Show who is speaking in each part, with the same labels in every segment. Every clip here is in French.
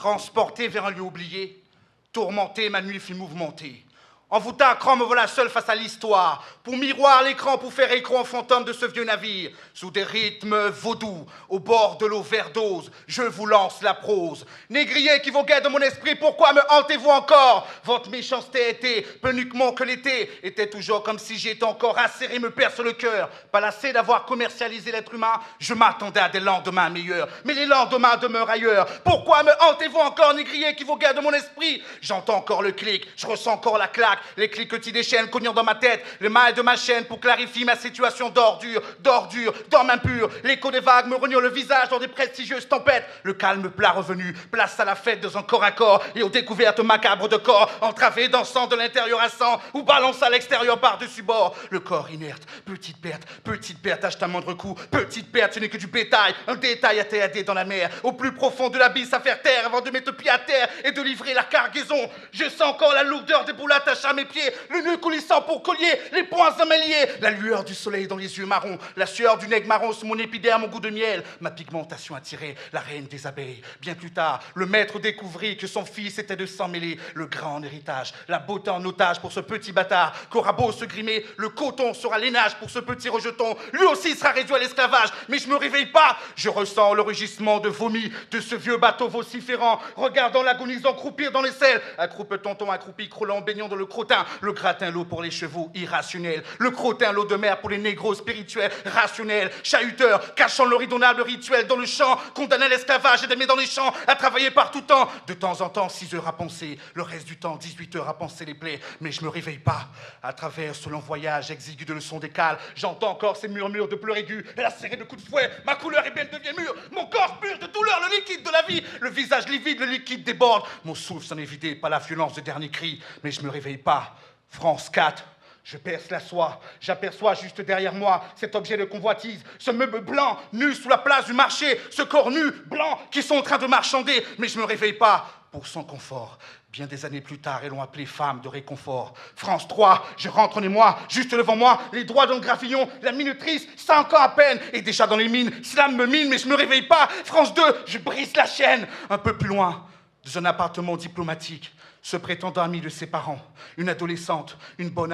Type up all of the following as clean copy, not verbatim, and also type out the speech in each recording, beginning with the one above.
Speaker 1: transporté vers un lieu oublié, tourmenté, ma nuit fut mouvementée. Envoûté à cran, me voilà seul face à l'histoire, pour miroir l'écran, pour faire écran en fantôme de ce vieux navire, sous des rythmes vaudous, au bord de l'eau verdose, je vous lance la prose. Négrier qui voguait de mon esprit, pourquoi me hantez-vous encore? Votre méchanceté était, peu uniquement que l'été, était toujours comme si j'étais encore acéré, me perce le cœur. Pas lassé d'avoir commercialisé l'être humain, je m'attendais à des lendemains meilleurs, mais les lendemains demeurent ailleurs. Pourquoi me hantez-vous encore, négrier qui voguait de mon esprit? J'entends encore le clic, je ressens encore la claque, les cliquetis des chaînes cognant dans ma tête, le mail de ma chaîne pour clarifier ma situation d'ordure, d'homme impur. L'écho des vagues me reniant le visage dans des prestigieuses tempêtes. Le calme plat revenu, place à la fête dans un corps à corps et aux découvertes macabres de corps entravés, dansant de l'intérieur à sang ou balançant à l'extérieur par-dessus bord. Le corps inerte, petite perte, achète un moindre coup, petite perte, ce n'est que du bétail, un détail à TAD dans la mer, au plus profond de l'abysse à faire taire avant de mettre pied à terre et de livrer la cargaison. Je sens encore la lourdeur des boules attachées à mes pieds, le nœud coulissant pour collier, les poings améliés, la lueur du soleil dans les yeux marrons, la sueur du nègre marron sous mon épiderme, mon goût de miel, ma pigmentation attirée, la reine des abeilles. Bien plus tard, le maître découvrit que son fils était de sang mêlé, le grand en héritage, la beauté en otage pour ce petit bâtard, qu'aura beau se grimer, le coton sera l'aînage pour ce petit rejeton, lui aussi sera réduit à l'esclavage, mais je me réveille pas, je ressens le rugissement de vomi de ce vieux bateau vociférant, regardant l'agonisant croupir dans les selles, accroupe tonton accroupi, croulant, baignant dans le crottin, le gratin l'eau pour les chevaux irrationnels, le crottin l'eau de mer pour les négros spirituels, rationnels, chahuteurs, cachant l'horizonnable rituel dans le champ, condamnés à l'esclavage et d'aimer dans les champs, à travailler par tout temps, de temps en temps 6 heures à penser, le reste du temps 18 heures à penser les plaies, mais je me réveille pas, à travers ce long voyage exigu de leçons d'écale, j'entends encore ces murmures de pleurs aigus, et la serrée de coups de fouet, ma couleur ébène devient mûre, mon corps purge de douleur le liquide de la vie, le visage livide, le liquide déborde, mon souffle s'en est vidé par la violence de dernier cri, mais je me réveille pas. France 4, je perce la soie, j'aperçois juste derrière moi cet objet de convoitise, ce meuble blanc, nu sous la place du marché, ce corps nu, blanc, qui sont en train de marchander, mais je me réveille pas pour son confort. Bien des années plus tard, elles l'ont appelé femme de réconfort. France 3, je rentre en émoi, juste devant moi, les doigts dans le graffillon, la minutrice, 5 ans à peine, et déjà dans les mines, slam me mine, mais je me réveille pas. France 2, je brise la chaîne, un peu plus loin, dans un appartement diplomatique, se prétendant ami de ses parents, une adolescente, une bonne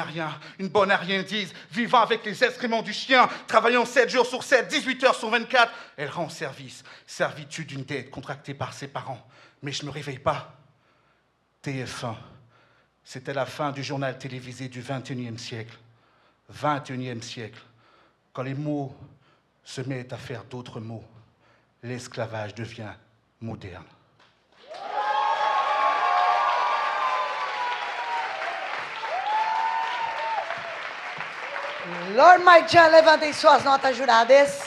Speaker 1: ariendise, vivant avec les excréments du chien, travaillant 7 jours sur 7, 18 heures sur 24, elle rend service, servitude d'une dette contractée par ses parents. Mais je ne me réveille pas. TF1, c'était la fin du journal télévisé du XXIe siècle. XXIe siècle, quand les mots se mettent à faire d'autres mots, l'esclavage devient moderne.
Speaker 2: Lord Mike Chan, levantem suas notas, juradas.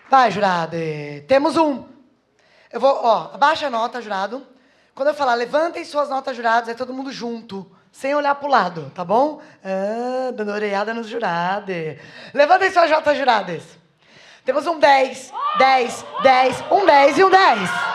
Speaker 2: Vai, jurado. Temos Eu vou, abaixa a nota, jurado. Quando eu falar levantem suas notas, jurados, é todo mundo junto, sem olhar pro lado, tá bom? Dando orelhada nos jurados. Levantem suas notas, juradas. Temos 10, 10, 10, 10 e 10.